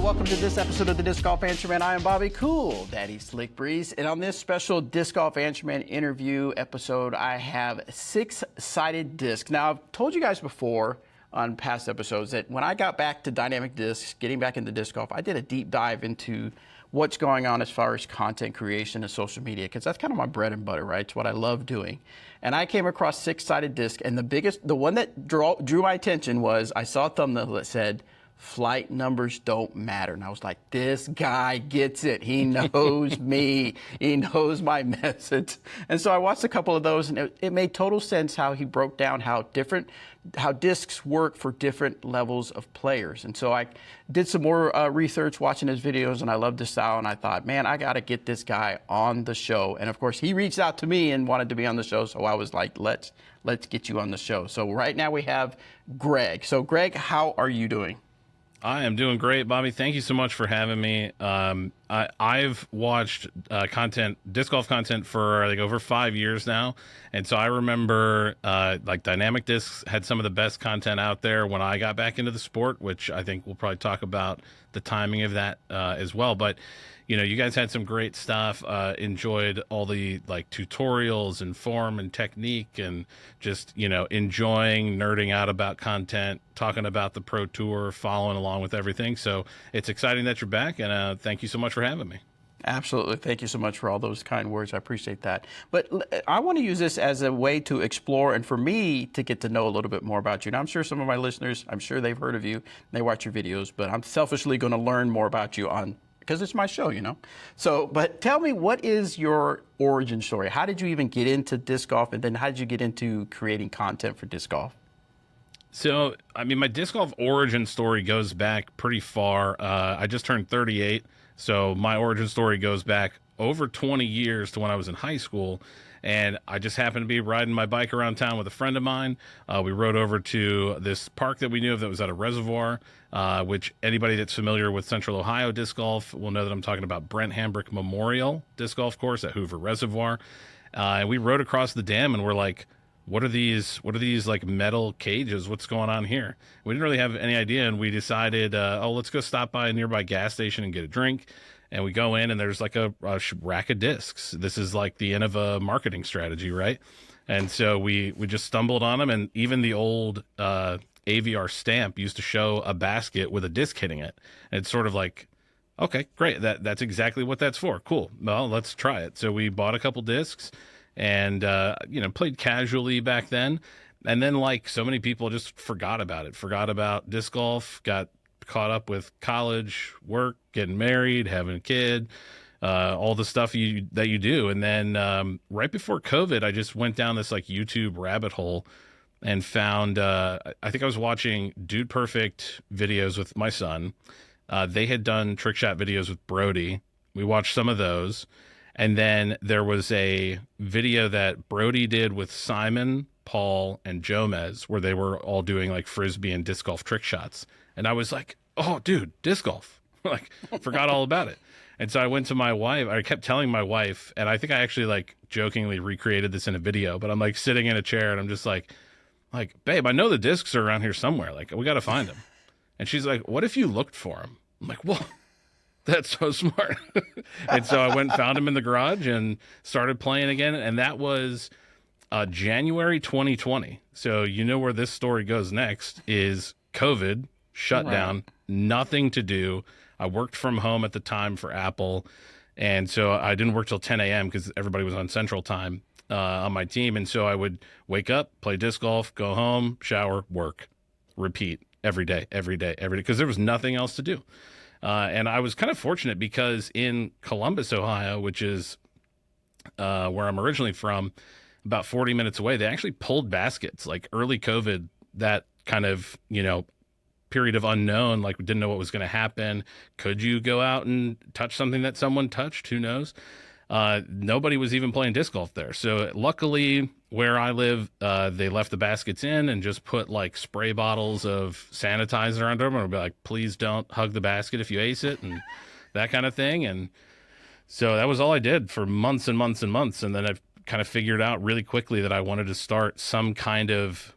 welcome to this episode of the Disc Golf Answer Man. I am Bobby Cool, Daddy Slick Breeze. And on this special Disc Golf Answer Man interview episode, I have six-sided discs. Now, I've told you guys before on past episodes that when I got back to dynamic discs, getting back into disc golf, I did a deep dive into what's going on as far as content creation and social media, because that's kind of my bread and butter, right? It's what I love doing. And I came across six-sided disc, and the one that drew my attention was I saw a thumbnail that said, flight numbers don't matter. And I was like, this guy gets it. He knows me. He knows my message. And so I watched a couple of those, and it made total sense how he broke down how discs work for different levels of players. And so I did some more research watching his videos, and I loved his style, and I thought, man, I got to get this guy on the show. And of course, he reached out to me and wanted to be on the show, so I was like, let's get you on the show. So right now we have Greg. So Greg, how are you doing? I am doing great, Bobby. Thank you so much for having me. I've watched disc golf content for like over 5 years now, and so I remember like Dynamic Discs had some of the best content out there when I got back into the sport, which I think we'll probably talk about the timing of that as well. But you know, you guys had some great stuff. Enjoyed all the like tutorials and form and technique, and just, you know, enjoying nerding out about content, talking about the Pro Tour, following along with everything. So it's exciting that you're back, and thank you so much for having me. Absolutely. Thank you so much for all those kind words. I appreciate that. But I want to use this as a way to explore and for me to get to know a little bit more about you. Now, I'm sure some of my listeners, I'm sure they've heard of you, they watch your videos, but I'm selfishly going to learn more about you because it's my show, you know. So, but tell me, what is your origin story? How did you even get into disc golf, and then how did you get into creating content for disc golf? So, I mean, my disc golf origin story goes back pretty far. I just turned 38, so my origin story goes back over 20 years to when I was in high school. And I just happened to be riding my bike around town with a friend of mine. We rode over to this park that we knew of that was at a reservoir, which anybody that's familiar with Central Ohio disc golf will know that I'm talking about Brent Hambrick Memorial Disc Golf Course at Hoover Reservoir. And we rode across the dam, and we're like, what are these like metal cages? What's going on here? We didn't really have any idea, and we decided, let's go stop by a nearby gas station and get a drink. And we go in, and there's like a rack of discs. This is like the end of a marketing strategy, right? And so we just stumbled on them, and even the old AVR stamp used to show a basket with a disc hitting it. And it's sort of like, okay, great. That's exactly what that's for. Cool. Well, let's try it. So we bought a couple discs and, played casually back then. And then, like so many people, just forgot about disc golf, got caught up with college, work, getting married, having a kid, all the stuff that you do. And then right before COVID, I just went down this like YouTube rabbit hole and found, I think I was watching Dude Perfect videos with my son. They had done trick shot videos with Brody. We watched some of those. And then there was a video that Brody did with Simon, Paul, and Jomez, where they were all doing like Frisbee and disc golf trick shots. And I was like, oh, dude, disc golf. Like, forgot all about it. And so I went to my wife. I kept telling my wife, and I think I actually like jokingly recreated this in a video, but I'm like sitting in a chair and I'm just like, babe, I know the discs are around here somewhere. Like, we got to find them. And she's like, what if you looked for them? I'm like, whoa. That's so smart. And so I went and found him in the garage and started playing again. And that was January 2020. So you know where this story goes next is COVID, shut down, nothing to do. I worked from home at the time for Apple. And so I didn't work till 10 a.m. because everybody was on Central Time on my team. And so I would wake up, play disc golf, go home, shower, work, repeat every day, because there was nothing else to do. And I was kind of fortunate because in Columbus, Ohio, which is where I'm originally from, about 40 minutes away, they actually pulled baskets. Like early COVID, that kind of, period of unknown, like we didn't know what was going to happen. Could you go out and touch something that someone touched? Who knows? Nobody was even playing disc golf there. So luckily where I live, they left the baskets in and just put like spray bottles of sanitizer under them and be like, please don't hug the basket if you ace it and that kind of thing. And so that was all I did for months and months and months. And then I kind of figured out really quickly that I wanted to start some kind of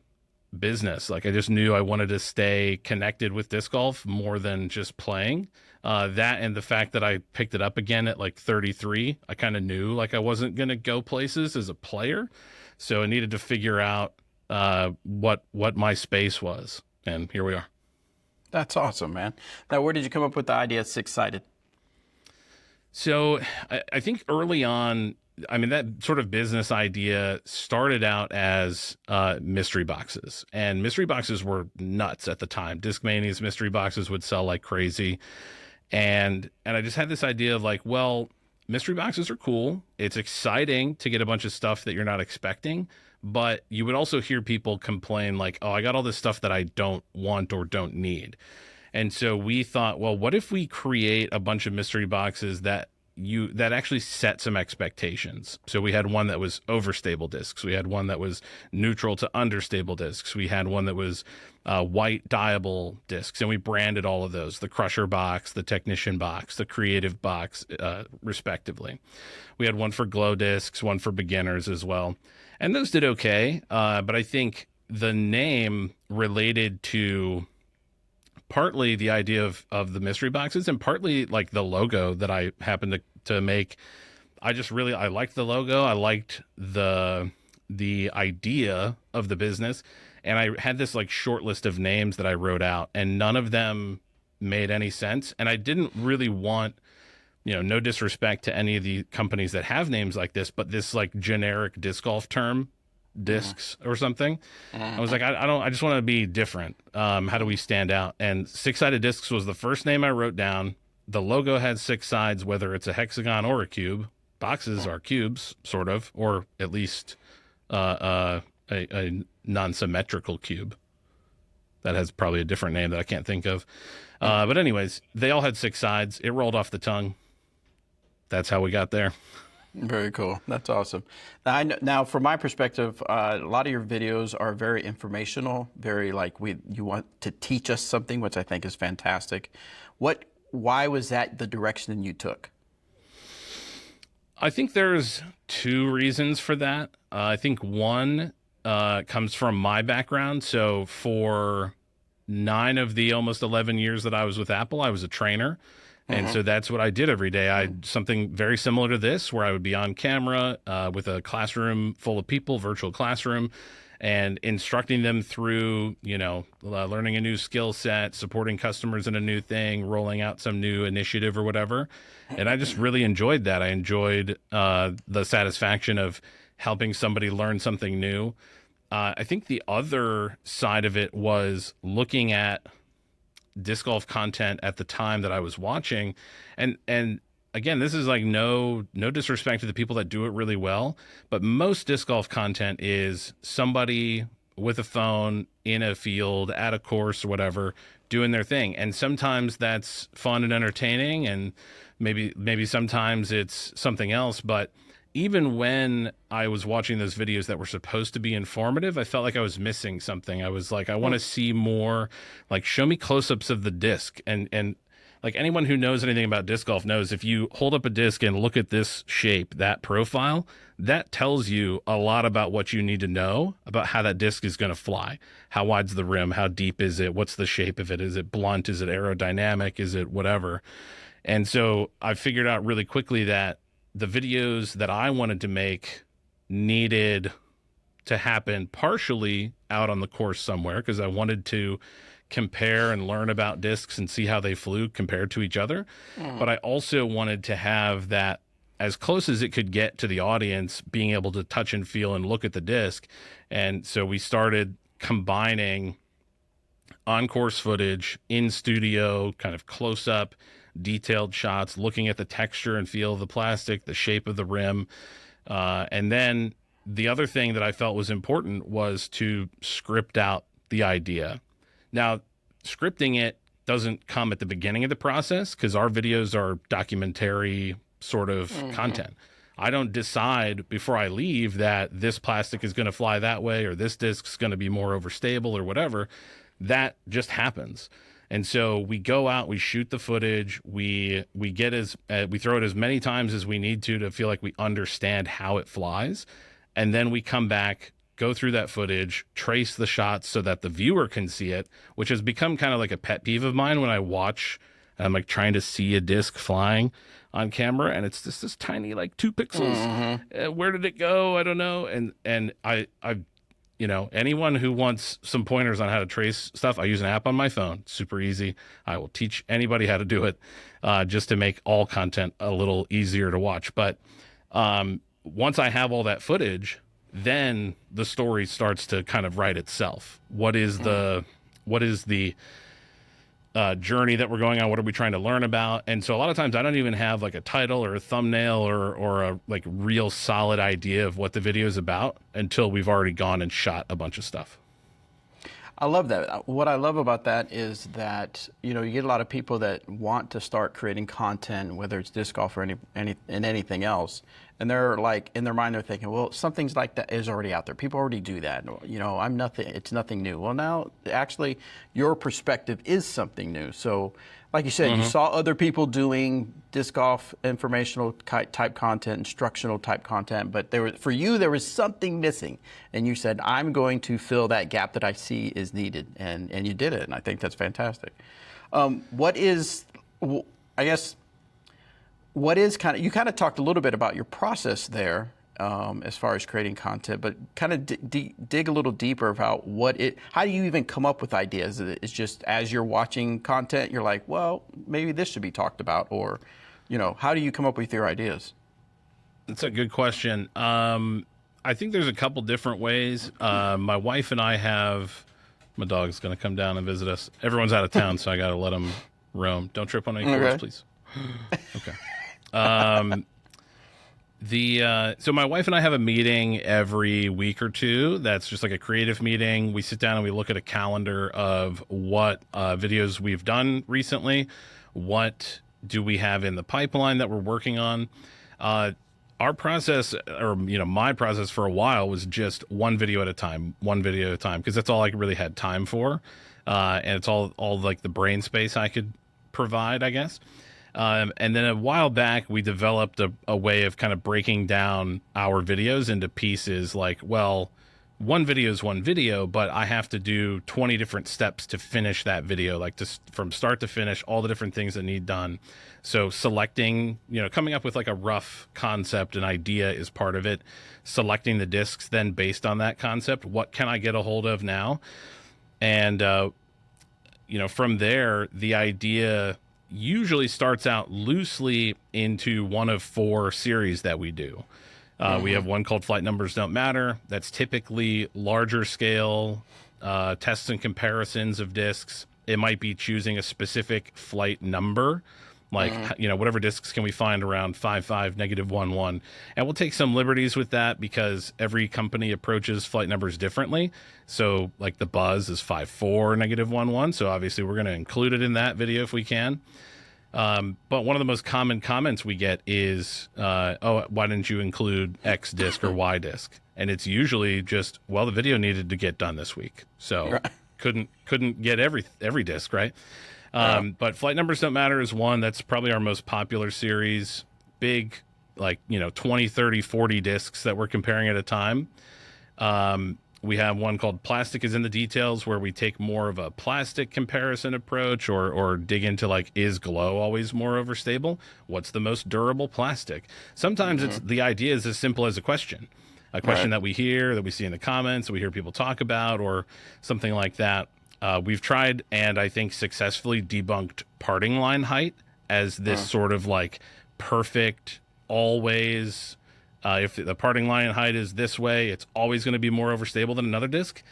business. Like I just knew I wanted to stay connected with disc golf more than just playing. That and the fact that I picked it up again at like 33, I kind of knew like I wasn't going to go places as a player. So I needed to figure out what my space was. And here we are. That's awesome, man. Now, where did you come up with the idea of six-sided? So I think early on, I mean, that sort of business idea started out as mystery boxes, and mystery boxes were nuts at the time. Discmania's mystery boxes would sell like crazy, and I just had this idea of like, well, mystery boxes are cool. It's exciting to get a bunch of stuff that you're not expecting, but you would also hear people complain like, oh, I got all this stuff that I don't want or don't need. And so we thought, well, what if we create a bunch of mystery boxes that actually set some expectations? So we had one that was overstable discs. We had one that was neutral to understable discs. We had one that was white dyeable discs, and we branded all of those: the Crusher box, the Technician box, the Creative box, respectively. We had one for glow discs, one for beginners as well, and those did okay. But I think the name related to partly the idea of the mystery boxes and partly like the logo that I happened to make. I liked the logo. I liked the idea of the business. And I had this like short list of names that I wrote out, and none of them made any sense. And I didn't really want, no disrespect to any of the companies that have names like this, but this like generic disc golf term, discs or something. I was like, I just want to be different. How do we stand out? And six-sided discs was the first name I wrote down. The logo had six sides, whether it's a hexagon or a cube. Boxes are cubes, sort of, or at least a non-symmetrical cube. That has probably a different name that I can't think of. But anyways, they all had six sides. It rolled off the tongue. That's how we got there. Very cool. That's awesome. Now, from my perspective, a lot of your videos are very informational, very like you want to teach us something, which I think is fantastic. Why was that the direction you took? I think there's two reasons for that. I think one comes from my background. So for 9 of the almost 11 years that I was with Apple, I was a trainer. And so that's what I did every day. Something very similar to this, where I would be on camera with a classroom full of people, virtual classroom, and instructing them through, learning a new skill set, supporting customers in a new thing, rolling out some new initiative or whatever. And I just really enjoyed that. I enjoyed the satisfaction of helping somebody learn something new. I think the other side of it was looking at disc golf content at the time that I was watching, and again, this is like no disrespect to the people that do it really well, but most disc golf content is somebody with a phone in a field at a course or whatever doing their thing, and sometimes that's fun and entertaining, and maybe sometimes it's something else. But even when I was watching those videos that were supposed to be informative, I felt like I was missing something. I was like, I want to see more, like show me close-ups of the disc. And like anyone who knows anything about disc golf knows, if you hold up a disc and look at this shape, that profile, that tells you a lot about what you need to know about how that disc is going to fly. How wide's the rim? How deep is it? What's the shape of it? Is it blunt? Is it aerodynamic? Is it whatever? And so I figured out really quickly that the videos that I wanted to make needed to happen partially out on the course somewhere, because I wanted to compare and learn about discs and see how they flew compared to each other. But I also wanted to have that as close as it could get to the audience, being able to touch and feel and look at the disc. And so we started combining on-course footage, in studio, kind of close-up, detailed shots, looking at the texture and feel of the plastic, the shape of the rim. And then the other thing that I felt was important was to script out the idea. Now, scripting it doesn't come at the beginning of the process, because our videos are documentary sort of content. I don't decide before I leave that this plastic is going to fly that way or this disc is going to be more overstable or whatever. That just happens. And so we go out, we shoot the footage, we get we throw it as many times as we need to feel like we understand how it flies, and then we come back, go through that footage, trace the shots so that the viewer can see it, which has become kind of like a pet peeve of mine when I watch And I'm like trying to see a disc flying on camera, and it's just this tiny like 2 pixels. Where did it go? I don't know. And I anyone who wants some pointers on how to trace stuff, I use an app on my phone. Super easy. I will teach anybody how to do it, just to make all content a little easier to watch. But once I have all that footage, then the story starts to kind of write itself. What is the journey that we're going on? What are we trying to learn about? And so a lot of times I don't even have like a title or a thumbnail or a like real solid idea of what the video is about until we've already gone and shot a bunch of stuff. I love that. What I love about that is that, you get a lot of people that want to start creating content, whether it's disc golf or anything else. And they're like, in their mind, they're thinking, well, something's like that is already out there. People already do that. I'm nothing, it's nothing new. Well, now actually your perspective is something new. So like you said, you saw other people doing disc golf informational type content, instructional type content, but for you, there was something missing. And you said, I'm going to fill that gap that I see is needed. And you did it. And I think that's fantastic. What is kind of, you kind of talked a little bit about your process there, as far as creating content, but kind of dig a little deeper about how do you even come up with ideas? It's just as you're watching content, you're like, well, maybe this should be talked about, or, how do you come up with your ideas? That's a good question. I think there's a couple different ways. My wife and I my dog's going to come down and visit us. Everyone's out of town, so I got to let him roam. Don't trip on any cords, please. Okay. So my wife and I have a meeting every week or two. That's just like a creative meeting. We sit down and we look at a calendar of what videos we've done recently. What do we have in the pipeline that we're working on? Our process, or my process for a while, was just one video at a time, because that's all I really had time for, and it's all like the brain space I could provide, I guess. And then a while back, we developed a way of kind of breaking down our videos into pieces. Like, well, one video is one video, but I have to do 20 different steps to finish that video, like just from start to finish, all the different things that need done. So selecting, coming up with like a rough concept, an idea is part of it. Selecting the discs, then based on that concept, what can I get a hold of now? And, from there, the idea usually starts out loosely into one of 4 series that we do. We have one called Flight Numbers Don't Matter. That's typically larger scale tests and comparisons of discs. It might be choosing a specific flight number, like, whatever discs can we find around 55, -11. And we'll take some liberties with that because every company approaches flight numbers differently. So like the Buzz is 54, -11. So obviously we're going to include it in that video if we can. But one of the most common comments we get is, oh, why didn't you include X disc or Y disc? And it's usually just, well, the video needed to get done this week. So couldn't get every disc, right? But Flight Numbers Don't Matter is one that's probably our most popular series. Big, like, 20, 30, 40 discs that we're comparing at a time. We have one called Plastic is in the Details, where we take more of a plastic comparison approach, or dig into, like, is glow always more overstable? What's the most durable plastic? Sometimes it's the idea is as simple as a question that we hear, that we see in the comments, that we hear people talk about, or something like that. We've tried, and I think successfully debunked parting line height as this sort of like perfect, always, if the parting line height is this way, it's always going to be more overstable than another disc.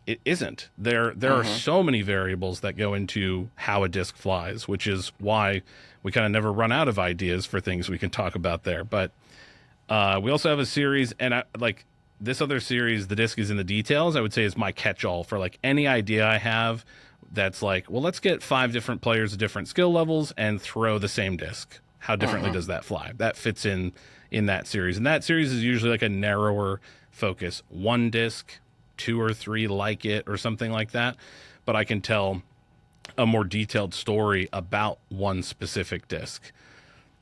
It isn't. There are so many variables that go into how a disc flies, which is why we kind of never run out of ideas for things we can talk about there. But we also have a series, and this other series, The Disc is in the Details, I would say is my catch-all for like any idea I have that's like, well, let's get 5 different players of different skill levels and throw the same disc. How differently does that fly? That fits in that series. And that series is usually like a narrower focus. 1 disc, 2 or 3 like it, or something like that. But I can tell a more detailed story about one specific disc.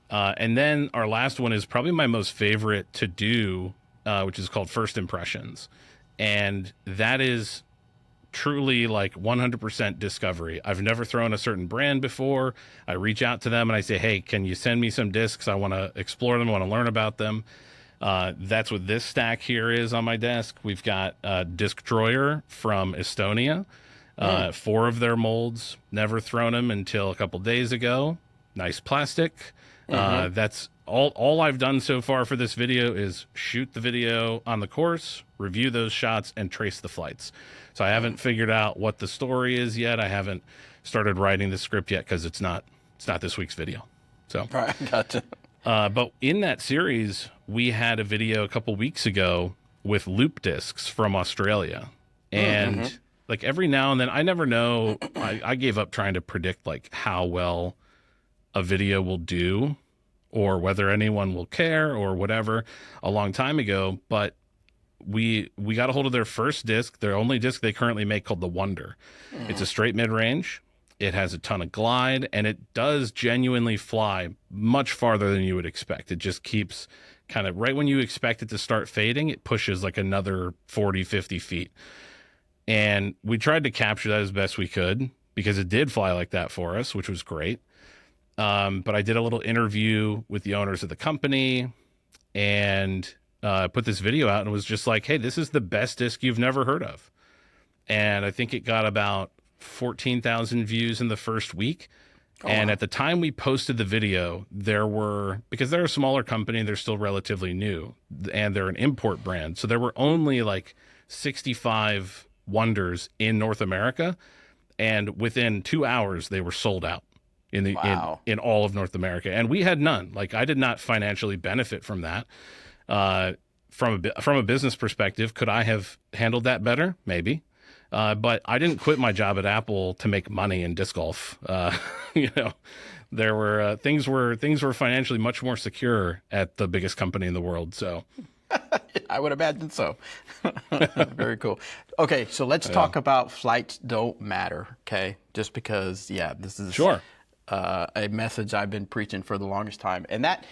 And then our last one is probably my most favorite to do, which is called First Impressions. And that is truly like 100% discovery. I've never thrown a certain brand before. I reach out to them and I say, hey, can you send me some discs? I want to explore them, I want to learn about them. That's what this stack here is on my desk. We've got Disc Drawer from Estonia. 4 of their molds, never thrown them until a couple days ago. Nice plastic. That's all I've done so far for this video is shoot the video on the course, review those shots, and trace the flights. So I haven't figured out what the story is yet. I haven't started writing the script yet because it's not this week's video. So Right, gotcha. but in that series, we had a video a couple weeks ago with loop discs from Australia. And like every now and then, I never know. I gave up trying to predict like how well a video will do or whether anyone will care or whatever a long time ago. But we got a hold of their first disc, their only disc they currently make, called the Wonder. It's a straight mid-range. It has a ton of glide, and it does genuinely fly much farther than you would expect. It just keeps kind of right when you expect it to start fading, it pushes like another 40, 50 feet. And we tried to capture that as best we could because it did fly like that for us, which was great. But I did a little interview with the owners of the company and put this video out and was just like, hey, this is the best disc you've never heard of. And I think it got about 14,000 views in the first week. And at the time we posted the video, because they're a smaller company, they're still relatively new, and they're an import brand. So there were only like 65 Wonders in North America. And within 2 hours, they were sold out in all of North America. And we had none. Like, I did not financially benefit from that. From a business perspective, could I have handled that better? Maybe. But I didn't quit my job at Apple to make money in disc golf. There were things were financially much more secure at the biggest company in the world. So I would imagine so. Very cool. Okay, so let's talk about flights don't matter. Okay, just because, this is sure. A message I've been preaching for the longest time, and that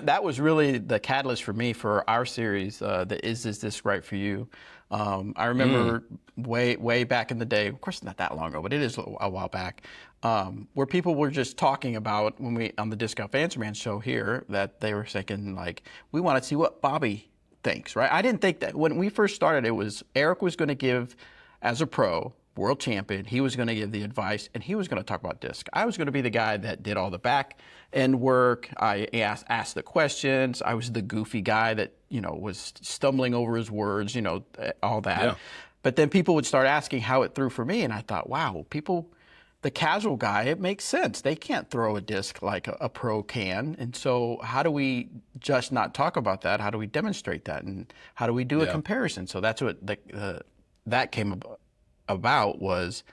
that was really the catalyst for me for our series. The Is This Right for You? I remember way back in the day. Of course, not that long ago, but it is a while back, where people were just talking about when we on the Disc Golf Answer Man show here that they were thinking like, we want to see what Bobby thinks. Right? I didn't think that when we first started. It was Eric was going to give as a pro. World champion, he was going to give the advice, and he was going to talk about disc. I was going to be the guy that did all the back end work. I asked the questions. I was the goofy guy that was stumbling over his words, all that. Yeah. But then people would start asking how it threw for me, and I thought, wow, the casual guy, it makes sense. They can't throw a disc like a pro can, and so how do we just not talk about that? How do we demonstrate that, and how do we do a comparison? So that's what that came about was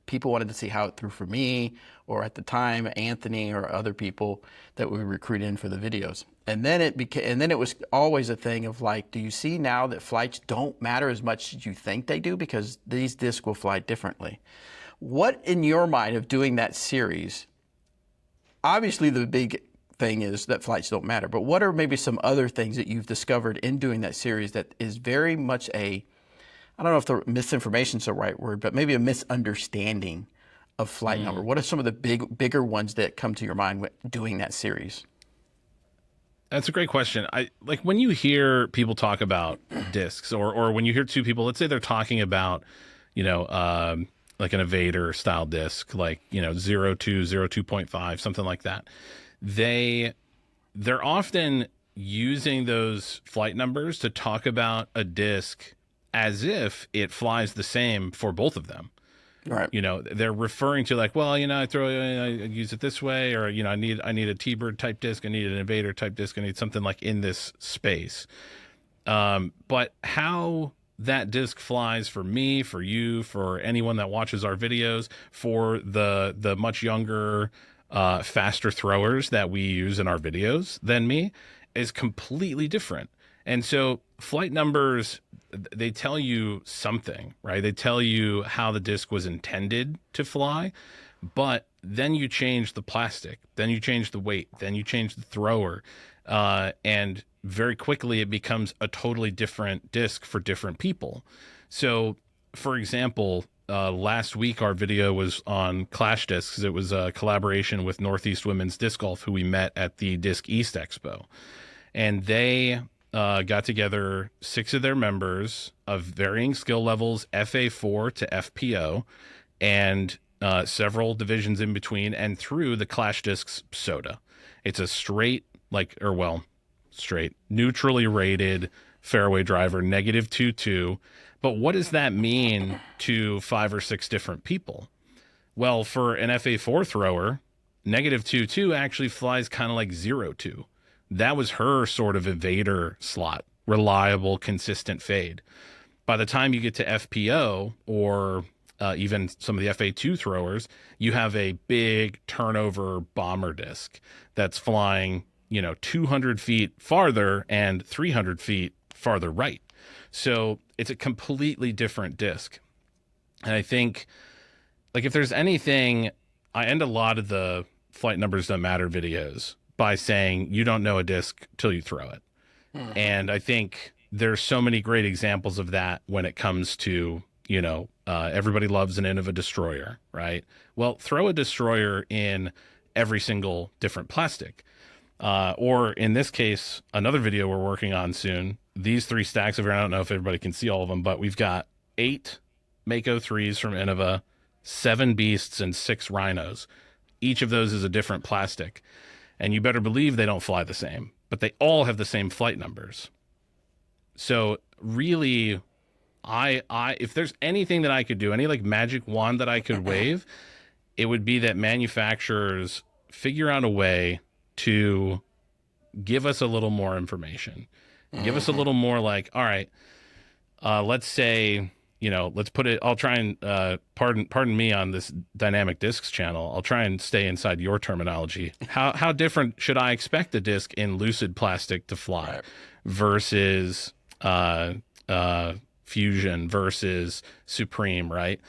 people wanted to see how it threw for me, or at the time Anthony or other people that we recruit in for the videos. And then it was always a thing of like, do you see now that flights don't matter as much as you think they do because these discs will fly differently? What in your mind of doing that series? Obviously the big thing is that flights don't matter, but what are maybe some other things that you've discovered in doing that series that is very much I don't know if the misinformation is the right word, but maybe a misunderstanding of flight number. What are some of the bigger ones that come to your mind when doing that series? That's a great question. I like when you hear people talk about discs, or when you hear two people, let's say they're talking about, like an Evader style disc, like 02, 02.5, something like that. They're often using those flight numbers to talk about a disc as if it flies the same for both of them. Right. They're referring to like, well, I use it this way, or, I need a T-Bird type disc. I need an Invader type disc. I need something like in this space. But how that disc flies for me, for you, for anyone that watches our videos, for the much younger, faster throwers that we use in our videos than me is completely different. And so flight numbers, they tell you something, right? They tell you how the disc was intended to fly, but then you change the plastic, then you change the weight, then you change the thrower, and very quickly it becomes a totally different disc for different people. So, for example, last week our video was on Clash Discs. It was a collaboration with Northeast Women's Disc Golf, who we met at the Disc East Expo. And they got together 6 of their members of varying skill levels, FA4 to FPO, and several divisions in between, and through the Clash Discs Soda. It's a straight, neutrally rated fairway driver, -2.2. But what does that mean to 5 or 6 different people? Well, for an FA4 thrower, -2.2 actually flies kind of like 0.2. That was her sort of evader slot, reliable, consistent fade. By the time you get to FPO or even some of the FA2 throwers, you have a big turnover bomber disc that's flying, 200 feet farther and 300 feet farther right. So it's a completely different disc. And I think, if there's anything, I end a lot of the flight numbers don't matter videos by saying you don't know a disc till you throw it. And I think there's so many great examples of that when it comes to, everybody loves an Innova destroyer, right? Well, throw a destroyer in every single different plastic. Or in this case, another video we're working on soon, these 3 stacks over here, I don't know if everybody can see all of them, but we've got 8 Mako 3s from Innova, 7 Beasts, and 6 Rhinos. Each of those is a different plastic. And you better believe they don't fly the same, but they all have the same flight numbers. So really, if there's anything that I could do, any magic wand that I could wave, it would be that manufacturers figure out a way to give us a little more information. Give us a little more all right, let's say, let's put it, I'll try and, pardon me on this Dynamic Discs channel. I'll try and stay inside your terminology. How different should I expect a disc in lucid plastic to fly versus, Fusion versus Supreme, right?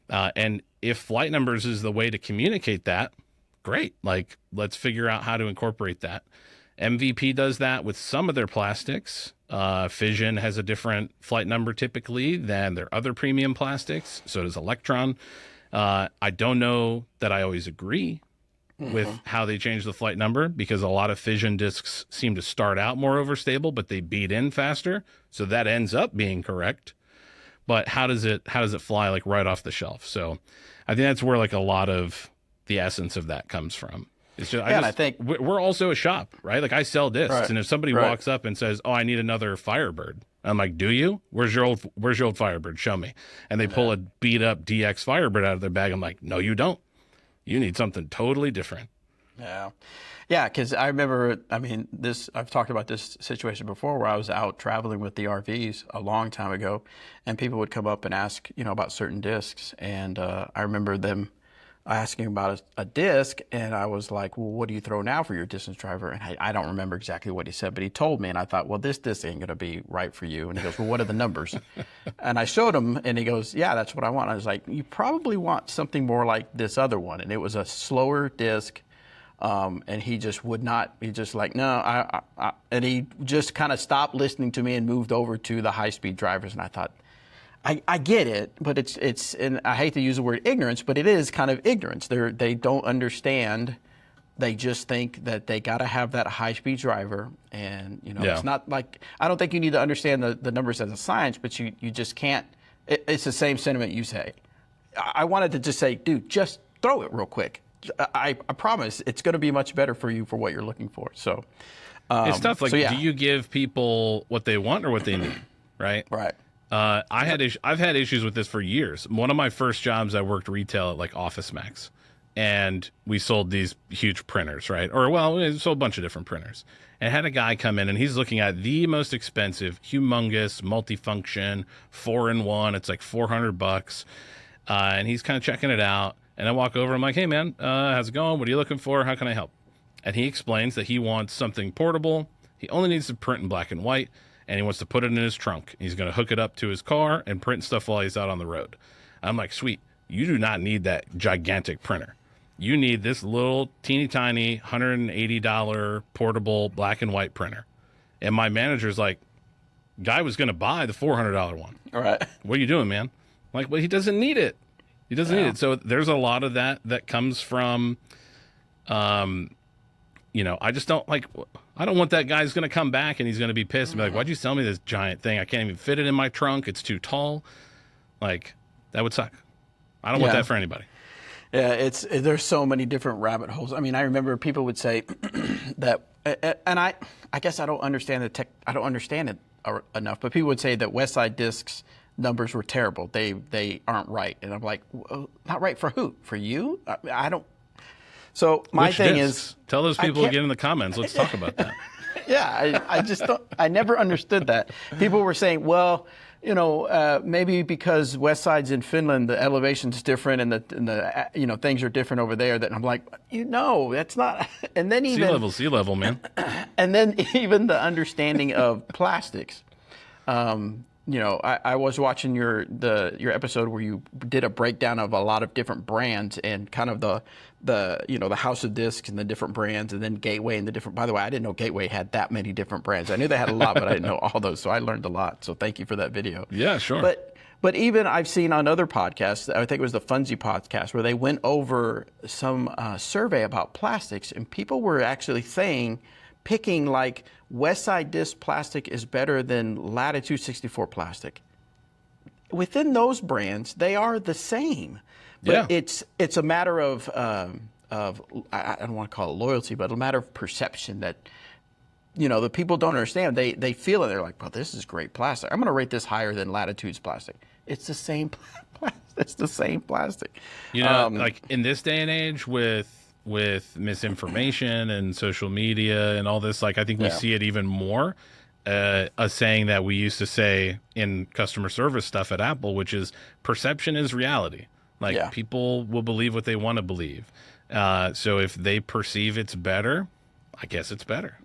And if flight numbers is the way to communicate that, great. Let's figure out how to incorporate that. MVP does that with some of their plastics. Fission has a different flight number typically than their other premium plastics. So does Electron. I don't know that I always agree with how they change the flight number, because a lot of Fission discs seem to start out more overstable, but they beat in faster. So that ends up being correct. But how does it fly right off the shelf? So I think that's where a lot of the essence of that comes from. It's just, and I think we're also a shop, right? I sell discs, and if somebody walks up and says, "Oh, I need another Firebird," I'm like, "Do you? Where's your old Firebird? Show me." And they pull a beat up DX Firebird out of their bag. I'm like, "No, you don't. You need something totally different." Yeah, because I remember, I've talked about this situation before where I was out traveling with the RVs a long time ago, and people would come up and ask, about certain discs, and I remember them asking about a disc, and I was like, "Well, what do you throw now for your distance driver?" And I don't remember exactly what he said, but he told me, and I thought, well, this disc ain't going to be right for you. And he goes, "Well, what are the numbers?" And I showed him, and he goes, "Yeah, that's what I want." I was like, "You probably want something more like this other one." And it was a slower disc, and he just would not. He just no, and he just kind of stopped listening to me and moved over to the high-speed drivers. And I thought, I get it, but it's and I hate to use the word ignorance, but it is kind of ignorance. They don't understand. They just think that they got to have that high-speed driver, and it's not I don't think you need to understand the numbers as a science, but you just can't. It's the same sentiment you say. I wanted to just say, dude, just throw it real quick. I promise it's going to be much better for you for what you're looking for. So it's tough. Do you give people what they want or what they need? Right. Right. I've had issues with this for years. One of my first jobs, I worked retail at Office Max, and we sold these huge printers, right? We sold a bunch of different printers, and had a guy come in, and he's looking at the most expensive, humongous, multifunction, 4-in-1. It's $400, and he's kind of checking it out. And I walk over, I'm like, "Hey man, how's it going? What are you looking for? How can I help?" And he explains that he wants something portable. He only needs to print in black and white, and he wants to put it in his trunk. He's going to hook it up to his car and print stuff while he's out on the road. I'm like, sweet. You do not need that gigantic printer. You need this little teeny tiny $180 portable black and white printer. And my manager's like, "Guy was going to buy the $400 one. All right. What are you doing, man?" I'm like, "Well, he doesn't need it. He doesn't need it. So there's a lot of that comes from, I just don't like. I don't want that guy's going to come back and he's going to be pissed and be like, "Why'd you sell me this giant thing? I can't even fit it in my trunk. It's too tall." Like that would suck. I don't want that for anybody. Yeah, there's so many different rabbit holes. I mean, I remember people would say that, and I guess I don't understand the tech. I don't understand it enough. But people would say that Westside Discs numbers were terrible. They aren't right, and I'm like, well, not right for who? For you? I don't. So my Which thing discs? is, tell those people to get in the comments. Let's talk about that. Yeah, I just don't. I never understood that. People were saying, well, maybe because West Side's in Finland, the elevation's different, and the things are different over there. That I'm like, that's not. And then even sea level, man. And then even the understanding of plastics. I was watching your episode where you did a breakdown of a lot of different brands and kind of the house of discs and the different brands, and then Gateway and the different. By the way, I didn't know Gateway had that many different brands. I knew they had a lot, but I didn't know all those. So I learned a lot. So thank you for that video. Yeah, sure. But even I've seen on other podcasts, I think it was the Funzy podcast, where they went over some survey about plastics, and people were actually picking like Westside Disc plastic is better than Latitude 64 plastic. Within those brands, they are the same. But it's a matter of I don't want to call it loyalty, but a matter of perception that the people don't understand. They feel it. They're like, well, this is great plastic. I'm going to rate this higher than Latitude's plastic. It's the same plastic. It's the same plastic. Like in this day and age with misinformation and social media and all this, like I think we see it even more. A saying that we used to say in customer service stuff at Apple, which is perception is reality. Like people will believe what they want to believe. So if they perceive it's better, I guess it's better.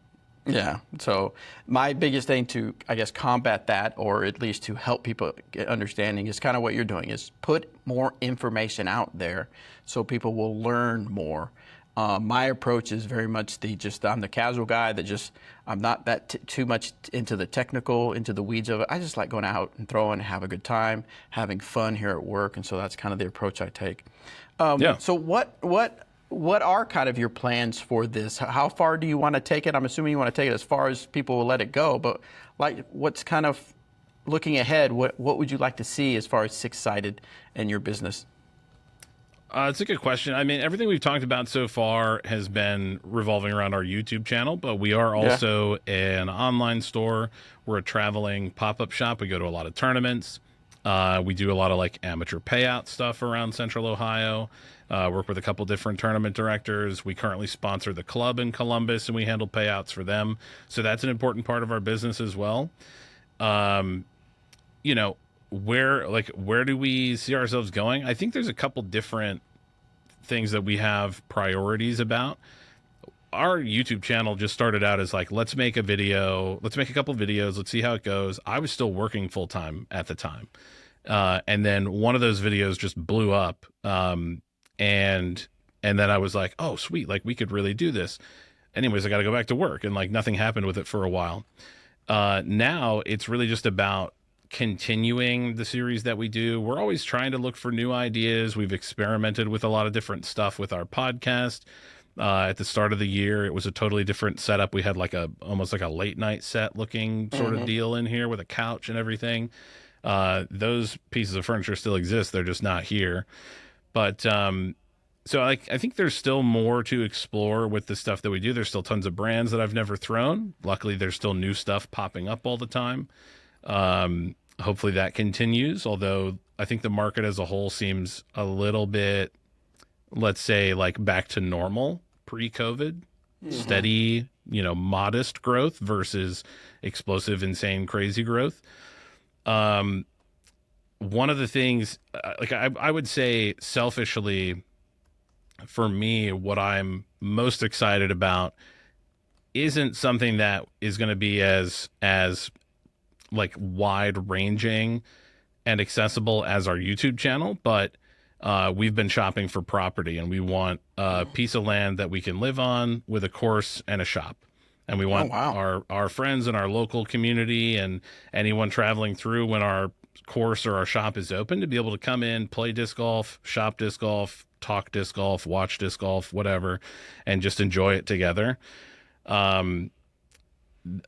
Yeah. So my biggest thing to, I guess, combat that, or at least to help people get understanding, is kind of what you're doing, is put more information out there so people will learn more. My approach is very much I'm the casual guy that I'm not that too much into the technical, into the weeds of it. I just like going out and throwing, have a good time, having fun here at work. And so that's kind of the approach I take. So what are kind of your plans for this? How far do you want to take it? I'm assuming you want to take it as far as people will let it go, but like what's kind of looking ahead, what would you like to see as far as Six-Sided and your business? It's a good question. I mean, everything we've talked about so far has been revolving around our YouTube channel, but we are also an online store. We're a traveling pop-up shop. We go to a lot of tournaments. We do a lot of like amateur payout stuff around Central Ohio. Work with a couple different tournament directors. We currently sponsor the club in Columbus, and we handle payouts for them. So that's an important part of our business as well. Where do we see ourselves going? I think there's a couple different things that we have priorities about. Our YouTube channel just started out as like, let's make a couple videos, let's see how it goes. I was still working full time at the time. And then one of those videos just blew up. And then I was like, oh, sweet, like we could really do this. Anyways, I got to go back to work, and like nothing happened with it for a while. Now it's really just about continuing the series that we do. We're always trying to look for new ideas. We've experimented with a lot of different stuff with our podcast. At the start of the year, it was a totally different setup. We had like almost like a late night set looking sort of deal in here with a couch and everything. Those pieces of furniture still exist. They're just not here. But so I think there's still more to explore with the stuff that we do. There's still tons of brands that I've never thrown. Luckily, there's still new stuff popping up all the time. Hopefully that continues, although I think the market as a whole seems a little bit, let's say, like back to normal pre-COVID. Steady, modest growth versus explosive, insane, crazy growth. One of the things, like I would say selfishly, for me, what I'm most excited about isn't something that is going to be as like wide ranging and accessible as our YouTube channel, but we've been shopping for property, and we want a piece of land that we can live on with a course and a shop. And we want our friends in our local community and anyone traveling through, when our course or our shop is open, to be able to come in, play disc golf, shop disc golf, talk disc golf, watch disc golf, whatever, and just enjoy it together. Um,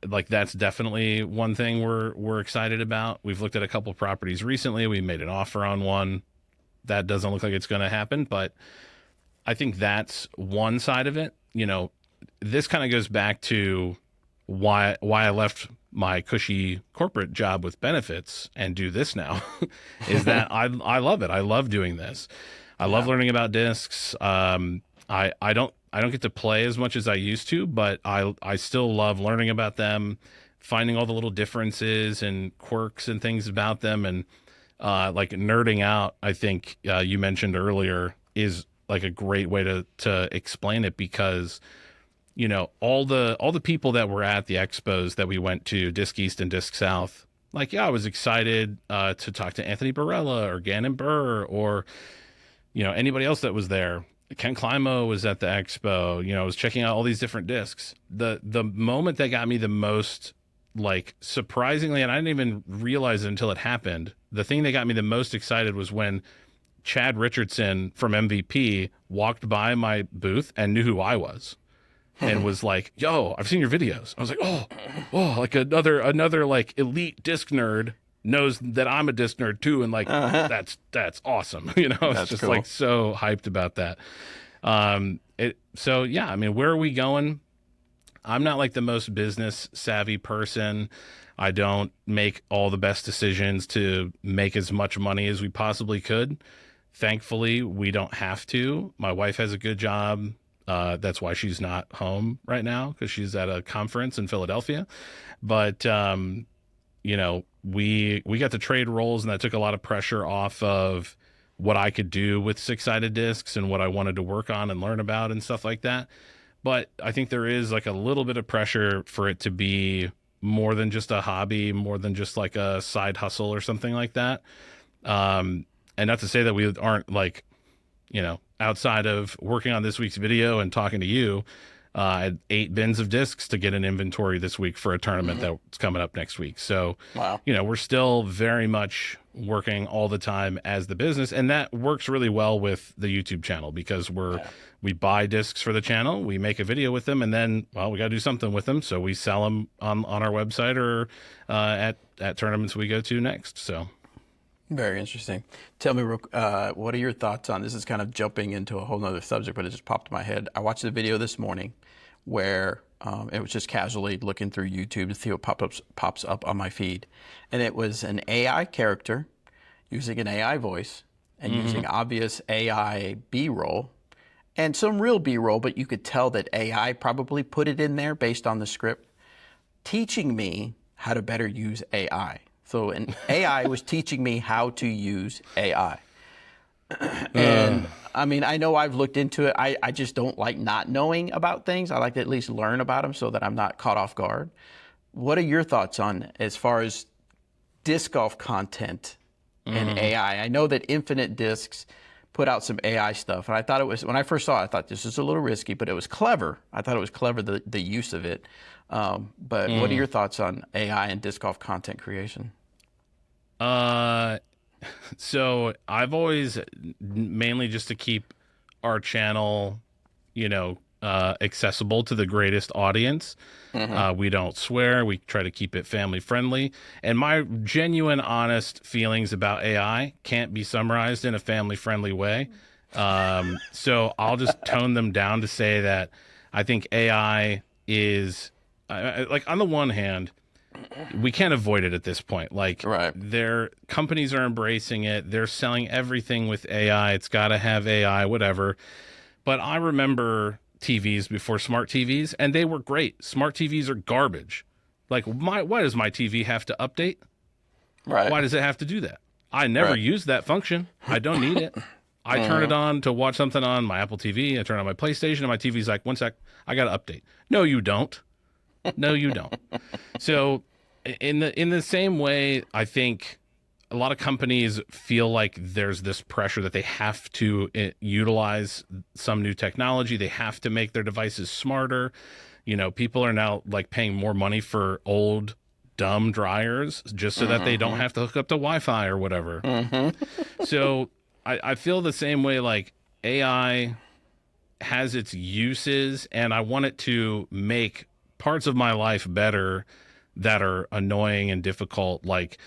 like that's definitely one thing we're excited about. We've looked at a couple properties recently. We made an offer on one. That doesn't look like it's going to happen, but I think that's one side of it. You know, this kind of goes back to why I left my cushy corporate job with benefits and do this now is that I love it. I love doing this. I love learning about discs. I don't get to play as much as I used to, but I still love learning about them, finding all the little differences and quirks and things about them, and like nerding out. I think you mentioned earlier is like a great way to explain it, because you know all the people that were at the expos that we went to, Disc East and Disc South. Like, yeah, I was excited to talk to Anthony Barella or Gannon Burr or you know anybody else that was there. Ken Climo was at the expo. You know, I was checking out all these different discs. The moment that got me the most, like, surprisingly, and I didn't even realize it until it happened, the thing that got me the most excited was when Chad Richardson from MVP walked by my booth and knew who I was and was like, "Yo, I've seen your videos." I was like, "Oh, like another like elite disc nerd knows that I'm a disc nerd too," and like that's awesome. You know, it's just cool. Like so hyped about that. So yeah, I mean, where are we going? I'm not like the most business savvy person. I don't make all the best decisions to make as much money as we possibly could. Thankfully, we don't have to. My wife has a good job. That's why she's not home right now, because she's at a conference in Philadelphia. But you know, we got to trade roles, and that took a lot of pressure off of what I could do with six-sided discs and what I wanted to work on and learn about and stuff like that. But I think there is like a little bit of pressure for it to be more than just a hobby, more than just like a side hustle or something like that. And not to say that we aren't, like, you know, outside of working on this week's video and talking to you, I had 8 bins of discs to get an inventory this week for a tournament that's coming up next week. So, you know, we're still very much working all the time as the business, and that works really well with the YouTube channel, because we buy discs for the channel, we make a video with them, and then, well, we got to do something with them, so we sell them on our website or at tournaments we go to next. So. Very interesting. Tell me, what are your thoughts on this? Is kind of jumping into a whole nother subject, but it just popped in my head. I watched the video this morning where it was just casually looking through YouTube to see what pops up on my feed. And it was an AI character using an AI voice and using obvious AI B-roll and some real B-roll, but you could tell that AI probably put it in there based on the script, teaching me how to better use AI. So an AI was teaching me how to use AI. And I mean, I know I've looked into it. I just don't like not knowing about things. I like to at least learn about them so that I'm not caught off guard. What are your thoughts on as far as disc golf content and AI? I know that Infinite Discs put out some AI stuff, and I thought it was, when I first saw it, I thought this is a little risky, but it was clever. I thought it was clever, the use of it. But what are your thoughts on AI and disc golf content creation? So I've always, mainly just to keep our channel, you know, accessible to the greatest audience. We don't swear. We try to keep it family friendly. And my genuine, honest feelings about AI can't be summarized in a family friendly way. So I'll just tone them down to say that I think AI is, like, on the one hand, we can't avoid it at this point. Like, their companies are embracing it. They're selling everything with AI. It's got to have AI, whatever. But I remember TVs before smart TVs, and they were great. Smart TVs are garbage. Like, why does my TV have to update? Why does it have to do that? I never use that function. I don't need it. I turn it on to watch something on my Apple TV. I turn on my PlayStation, and my TV's like, one sec, I got to update. No, you don't. No, you don't. So in the same way, I think a lot of companies feel like there's this pressure that they have to utilize some new technology. They have to make their devices smarter. You know, people are now like paying more money for old, dumb dryers just so that they don't have to hook up to Wi-Fi or whatever. So I feel the same way. Like, AI has its uses, and I want it to make parts of my life better that are annoying and difficult. Like,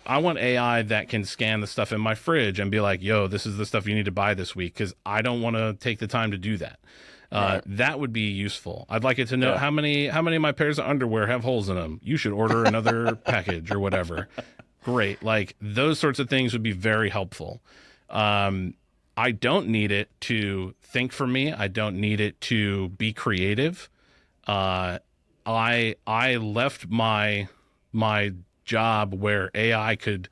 I want AI that can scan the stuff in my fridge and be like, yo, this is the stuff you need to buy this week, because I don't want to take the time to do that. That would be useful. I'd like it to know how many of my pairs of underwear have holes in them. You should order another package or whatever. Great. Like, those sorts of things would be very helpful. I don't need it to think for me. I don't need it to be creative. I left my job where AI could,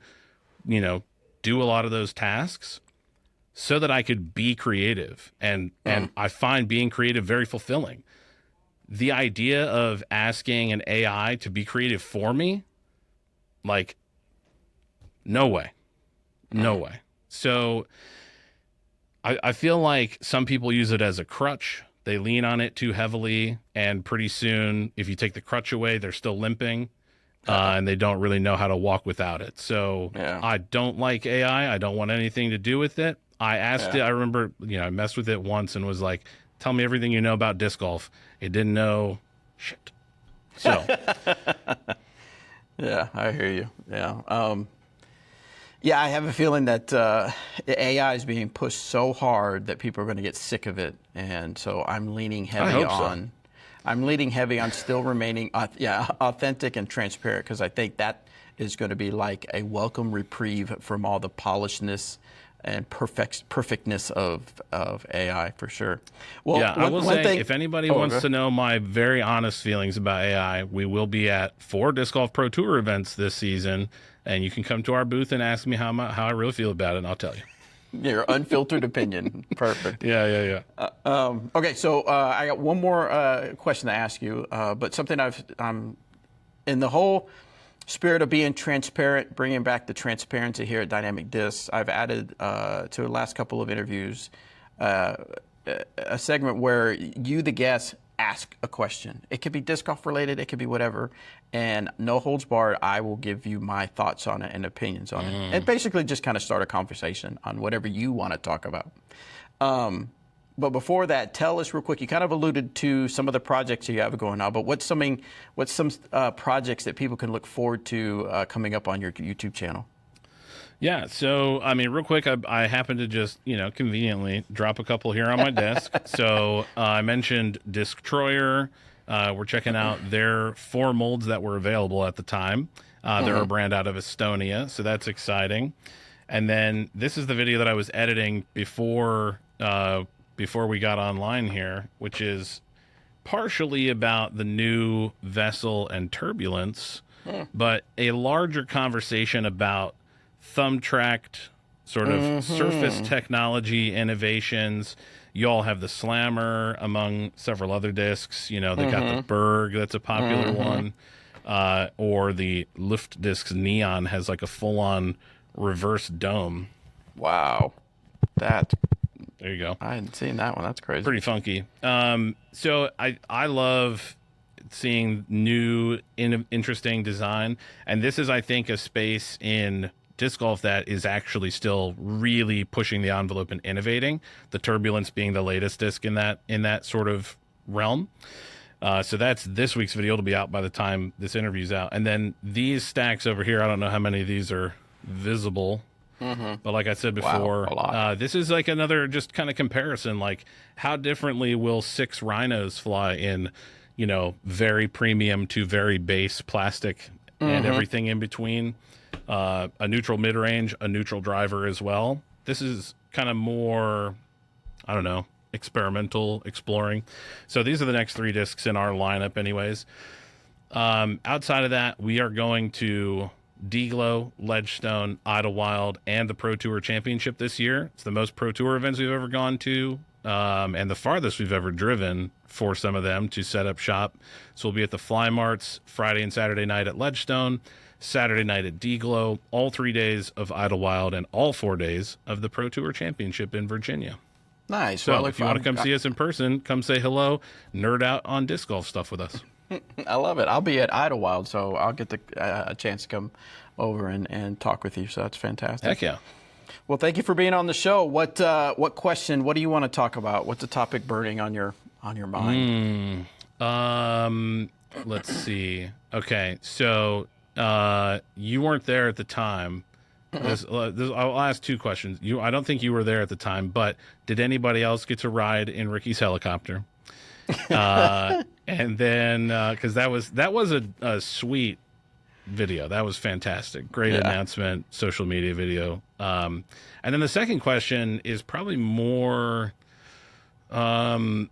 do a lot of those tasks so that I could be creative. And I find being creative very fulfilling. The idea of asking an AI to be creative for me, like, no way. No way. So I feel like some people use it as a crutch. They lean on it too heavily, and pretty soon, if you take the crutch away, they're still limping, and they don't really know how to walk without it. So I don't like AI. I don't want anything to do with it. I asked it. I remember, I messed with it once and was like, tell me everything you know about disc golf. It didn't know shit. So. Yeah, I hear you. Yeah. Yeah, I have a feeling that AI is being pushed so hard that people are going to get sick of it, and so I'm leaning heavy on. I'm leaning heavy on still remaining, authentic and transparent, because I think that is going to be like a welcome reprieve from all the polishedness and perfectness of AI for sure. Well, yeah, I will say, if anybody wants to know my very honest feelings about AI, we will be at 4 Disc Golf Pro Tour events this season. And you can come to our booth and ask me how I really feel about it, and I'll tell you. Your unfiltered opinion. Perfect. Yeah. Okay, so I got one more question to ask you, but something in the whole spirit of being transparent, bringing back the transparency here at Dynamic Discs, I've added to the last couple of interviews a segment where you, the guest, ask a question. It could be disc golf related, it could be whatever, and no holds barred, I will give you my thoughts on it and opinions on it, and basically just kind of start a conversation on whatever you want to talk about. But before that, tell us real quick, you kind of alluded to some of the projects you have going on, but what's some projects that people can look forward to coming up on your YouTube channel? Yeah, so, I mean, real quick, I happen to just, conveniently drop a couple here on my desk. So I mentioned Disctroyer. We're checking out their 4 molds that were available at the time. They're a brand out of Estonia, so that's exciting. And then this is the video that I was editing before we got online here, which is partially about the new vessel and turbulence, but a larger conversation about thumb-tracked sort of surface technology innovations. You all have the Slammer among several other discs. They got the Berg, that's a popular one. Or the Luft Discs Neon has like a full-on reverse dome. Wow. There you go. I hadn't seen that one. That's crazy. Pretty funky. So I love seeing new, interesting design. And this is, I think, a space in disc golf that is actually still really pushing the envelope and innovating. The Turbulence being the latest disc in that sort of realm. So that's this week's video. It'll be out by the time this interview's out. And then these stacks over here, I don't know how many of these are visible. But like I said before, this is like another just kind of comparison. Like, how differently will 6 Rhinos fly in, very premium to very base plastic and everything in between? A neutral mid-range, a neutral driver as well. This is kind of more, I don't know, experimental, exploring. So these are the next 3 discs in our lineup anyways. Outside of that, we are going to D-Glow, Ledgestone, Idlewild, and the Pro Tour Championship this year. It's the most Pro Tour events we've ever gone to, and the farthest we've ever driven for some of them to set up shop. So we'll be at the Fly Marts Friday and Saturday night at Ledgestone, Saturday night at D-Glow, all 3 days of Idlewild, and all 4 days of the Pro Tour Championship in Virginia. Nice. So if you want to come see us in person, come say hello, nerd out on disc golf stuff with us. I love it. I'll be at Idlewild, so I'll get a chance to come over and talk with you. So that's fantastic. Heck yeah. Well, thank you for being on the show. What question? What do you want to talk about? What's the topic burning on your mind? Let's see. Okay, so you weren't there at the time. I'll ask two questions. I don't think you were there at the time, but did anybody else get to ride in Ricky's helicopter? And then because that was a sweet video. That was fantastic. Great announcement, social media video. And then the second question is probably more how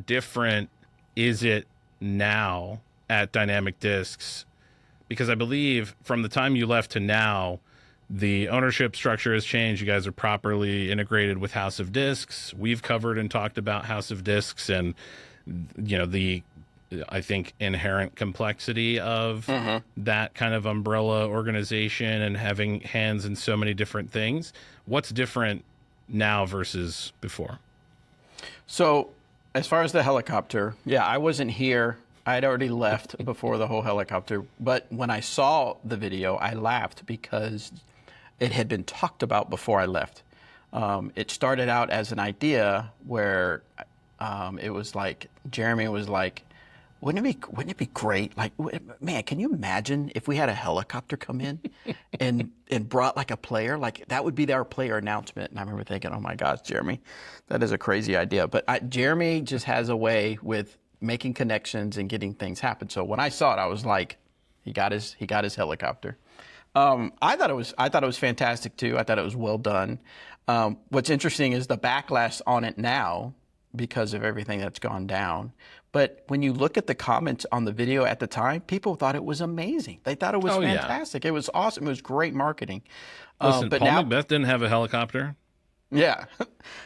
different is it now at Dynamic Discs? Because I believe from the time you left to now, the ownership structure has changed. You guys are properly integrated with House of Discs. We've covered and talked about House of Discs and, the, I think, inherent complexity of that kind of umbrella organization and having hands in so many different things. What's different now versus before? So as far as the helicopter, I wasn't here. I'd already left before the whole helicopter. But when I saw the video, I laughed because it had been talked about before I left. It started out as an idea where it was like, Jeremy was like, wouldn't it be great? Like, man, can you imagine if we had a helicopter come in and brought like a player? Like, that would be our player announcement. And I remember thinking, oh my gosh, Jeremy, that is a crazy idea. But Jeremy just has a way with making connections and getting things happen. So when I saw it, I was like, he got his helicopter. I thought it was fantastic too. I thought it was well done. What's interesting is the backlash on it now because of everything that's gone down. But when you look at the comments on the video at the time, people thought it was amazing. They thought it was fantastic. Yeah. It was awesome. It was great marketing. Listen, but Paul Macbeth didn't have a helicopter. Yeah.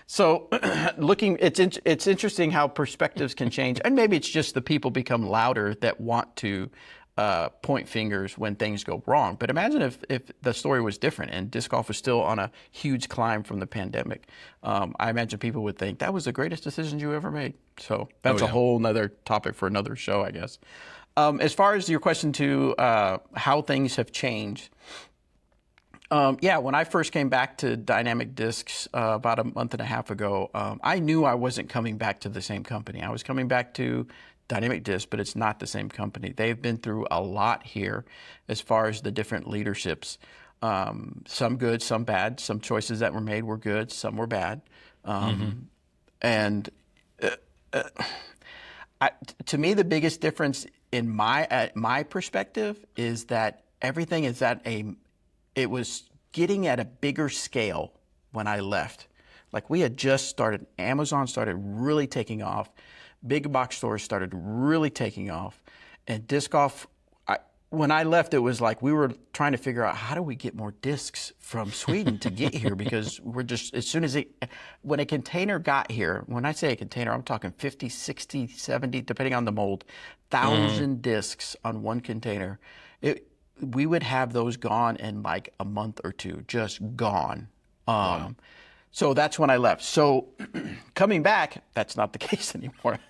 So it's interesting how perspectives can change. And maybe it's just the people become louder that want to point fingers when things go wrong. But imagine if the story was different and disc golf was still on a huge climb from the pandemic. I imagine people would think that was the greatest decision you ever made. So that's a whole nother topic for another show, I guess. As far as your question to how things have changed, when I first came back to Dynamic Discs about a month and a half ago, I knew I wasn't coming back to the same company. I was coming back to Dynamic Discs, but it's not the same company. They've been through a lot here as far as the different leaderships. Some good, some bad. Some choices that were made were good, some were bad. And to me, the biggest difference in my perspective is that everything is it was getting at a bigger scale when I left. Like we had just started, Amazon started really taking off, big box stores started really taking off, and disc golf, when I left, it was like we were trying to figure out how do we get more discs from Sweden to get here, because we're just, as soon as when a container got here, when I say a container, I'm talking 50, 60, 70, depending on the mold, 1,000 discs on one container. We would have those gone in like a month or two, just gone. Wow. So that's when I left. So coming back, that's not the case anymore.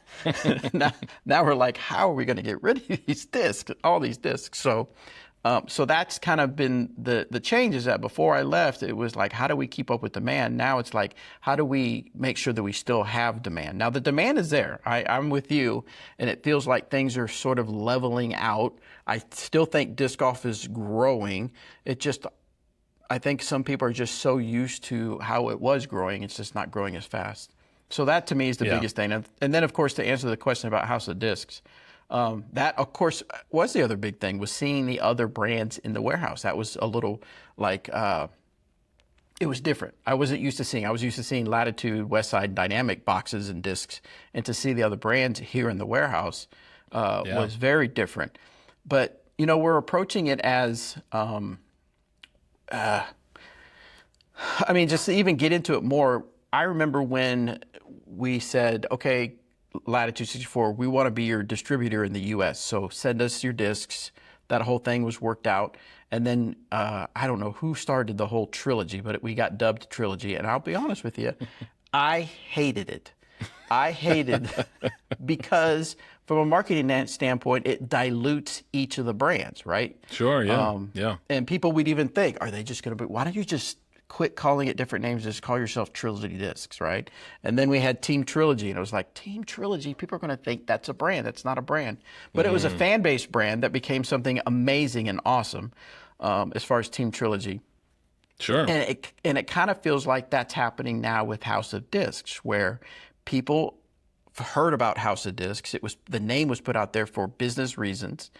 now we're like, how are we going to get rid of these discs, all these discs? So that's kind of been the change, is that before I left, it was like, how do we keep up with demand? Now it's like, how do we make sure that we still have demand? Now the demand is there. I'm with you, and it feels like things are sort of leveling out. I still think disc golf is growing. I think some people are just so used to how it was growing, it's just not growing as fast. So that to me is the biggest thing. And then, of course, to answer the question about House of Discs, that, of course, was the other big thing, was seeing the other brands in the warehouse. That was a little like, it was different. I was used to seeing Latitude, Westside, Dynamic boxes and discs, and to see the other brands here in the warehouse was very different. But, we're approaching it as, just to even get into it more, I remember when we said, okay, Latitude 64, we want to be your distributor in the U.S., so send us your discs. That whole thing was worked out. And then I don't know who started the whole trilogy, but we got dubbed Trilogy. And I'll be honest with you, I hated it. I hated because from a marketing standpoint, it dilutes each of the brands, right? Sure, yeah. Yeah. And people would even think, are they just going to be, why don't you just quit calling it different names, just call yourself Trilogy Discs, right? And then we had Team Trilogy, and it was like, Team Trilogy, people are going to think that's a brand. That's not a brand. But it was a fan-based brand that became something amazing and awesome as far as Team Trilogy. Sure. And it kind of feels like that's happening now with House of Discs, where people heard about House of Discs. The name was put out there for business reasons.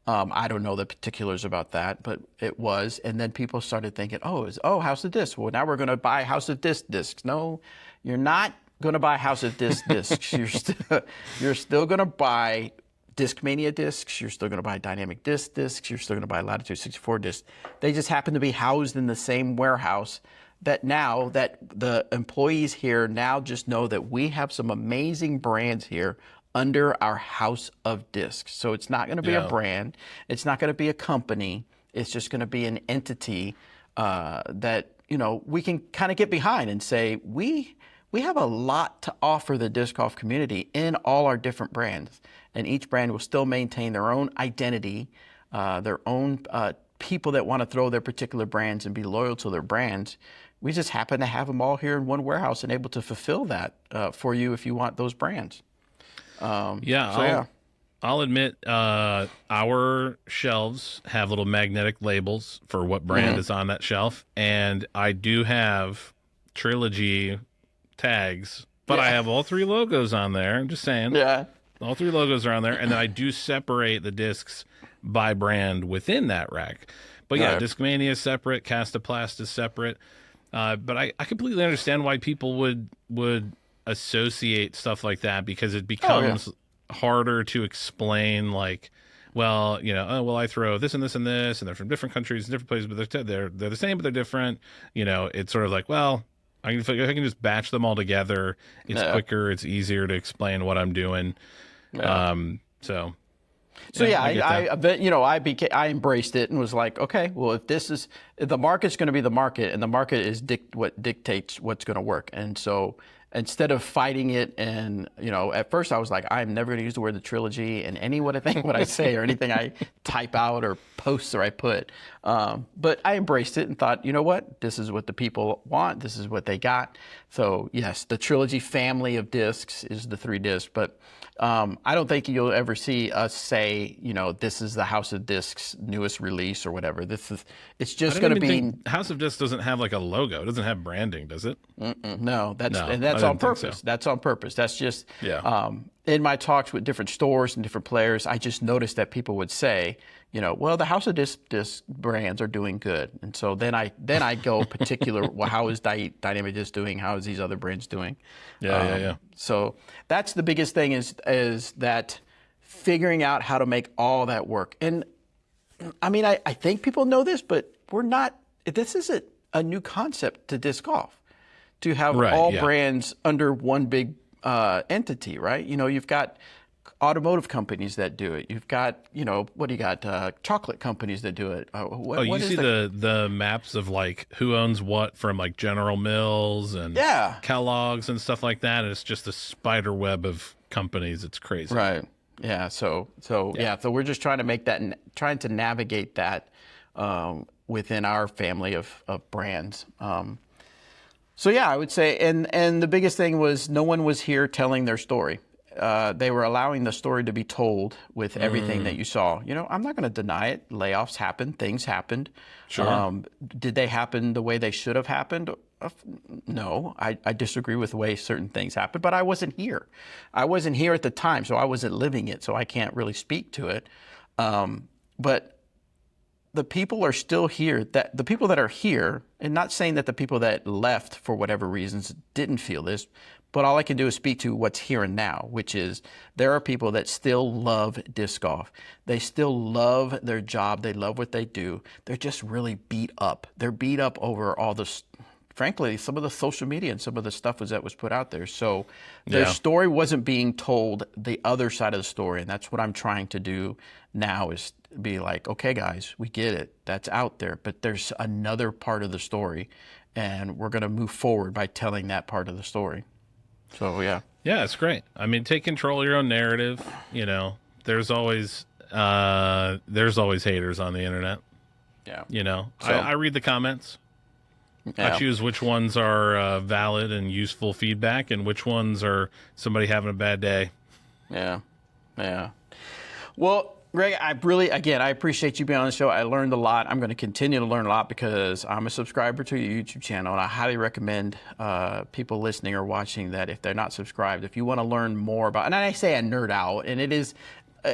I don't know the particulars about that, but it was. And then people started thinking, House of Discs. Well, now we're going to buy House of Discs. No, you're not going to buy House of Discs. You're still going to buy Discmania discs. You're still going to buy Dynamic discs. You're still going to buy Latitude 64 discs. They just happen to be housed in the same warehouse. That now that the employees here now just know that we have some amazing brands here under our House of Discs. So it's not going to be a brand. It's not going to be a company. It's just going to be an entity that, we can kind of get behind and say, we have a lot to offer the disc golf community in all our different brands. And each brand will still maintain their own identity, their own people that want to throw their particular brands and be loyal to their brands. We just happen to have them all here in one warehouse and able to fulfill that for you if you want those brands. I'll admit our shelves have little magnetic labels for what brand is on that shelf, and I do have Trilogy tags, but I have all three logos on there. I'm just saying. Yeah. All three logos are on there, and then I do separate the discs by brand within that rack. But yeah, Discmania is separate, Castaplast is separate. But I completely understand why people would associate stuff like that, because it becomes harder to explain, like, well, I throw this and this and this, and they're from different countries and different places, but they're the same, but they're different. It's sort of like, well, I can just batch them all together. It's quicker, it's easier to explain what I'm doing. I embraced it and was like, okay, well, if the market's going to be the market, and the market is what dictates what's going to work. And so instead of fighting it, and at first I was like, I'm never going to use the word the Trilogy in what I say or anything I type out or post or I put. But I embraced it and thought, you know what, this is what the people want. This is what they got. So yes, the Trilogy family of discs is the 3 discs, but I don't think you'll ever see us say, this is the House of Discs newest release or whatever. It's just going to be. House of Discs doesn't have like a logo. It doesn't have branding, does it? No, that's on purpose. So. That's on purpose. That's just in my talks with different stores and different players, I just noticed that people would say, well, the House of Disc brands are doing good. And so then I go particular, well, how is Dynamic Disc doing? How is these other brands doing? So that's the biggest thing is that figuring out how to make all that work. And I mean, I think people know this, but this isn't a new concept to disc golf, to have brands under one big entity, right? You've got automotive companies that do it. You've got, what do you got? Chocolate companies that do it. You see the maps of like who owns what from like General Mills and Kellogg's and stuff like that. And it's just a spider web of companies. It's crazy. Right. Yeah. So we're just trying to make that, trying to navigate that within our family of brands. I would say, and the biggest thing was no one was here telling their story. They were allowing the story to be told with everything that you saw. I'm not going to deny it. Layoffs happened. Things happened. Sure. Did they happen the way they should have happened? No. I disagree with the way certain things happened, but I wasn't here. I wasn't here at the time, so I wasn't living it, so I can't really speak to it. But the people are still here. That the people that are here, and not saying that the people that left for whatever reasons didn't feel this, but all I can do is speak to what's here and now, which is there are people that still love disc golf. They still love their job. They love what they do. They're just really beat up. They're beat up over all this, frankly, some of the social media and some of the stuff that was put out there. So their story wasn't being told, the other side of the story. And that's what I'm trying to do now, is be like, okay, guys, we get it. That's out there. But there's another part of the story. And we're going to move forward by telling that part of the story. So yeah. Yeah, it's great. I mean, take control of your own narrative. You know, there's always haters on the internet. Yeah. You know, So, I read the comments. I yeah. choose which ones are valid and useful feedback, and which ones are somebody having a bad day. Yeah. Yeah. Well, Greg, I appreciate you being on the show. I learned a lot. I'm going to continue to learn a lot because I'm a subscriber to your YouTube channel, and I highly recommend people listening or watching that if they're not subscribed, if you want to learn more about, and I say I nerd out, and it is,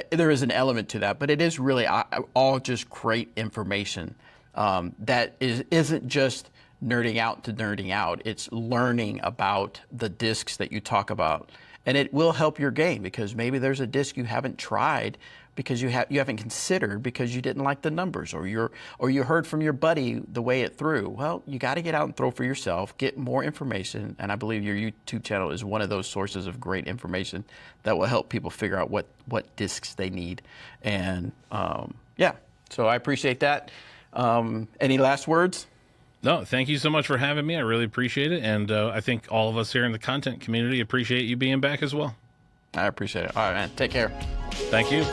there is an element to that, but it is really all just great information that isn't just nerding out to nerding out. It's learning about the discs that you talk about. And it will help your game because maybe there's a disc you haven't tried because you haven't considered because you didn't like the numbers or you heard from your buddy the way it threw. Well, you got to get out and throw for yourself, get more information, and I believe your YouTube channel is one of those sources of great information that will help people figure out what discs they need. And yeah, so I appreciate that. Any last words? No, thank you so much for having me. I really appreciate it. And I think all of us here in the content community appreciate you being back as well. I appreciate it. All right, man. Take care. Thank you.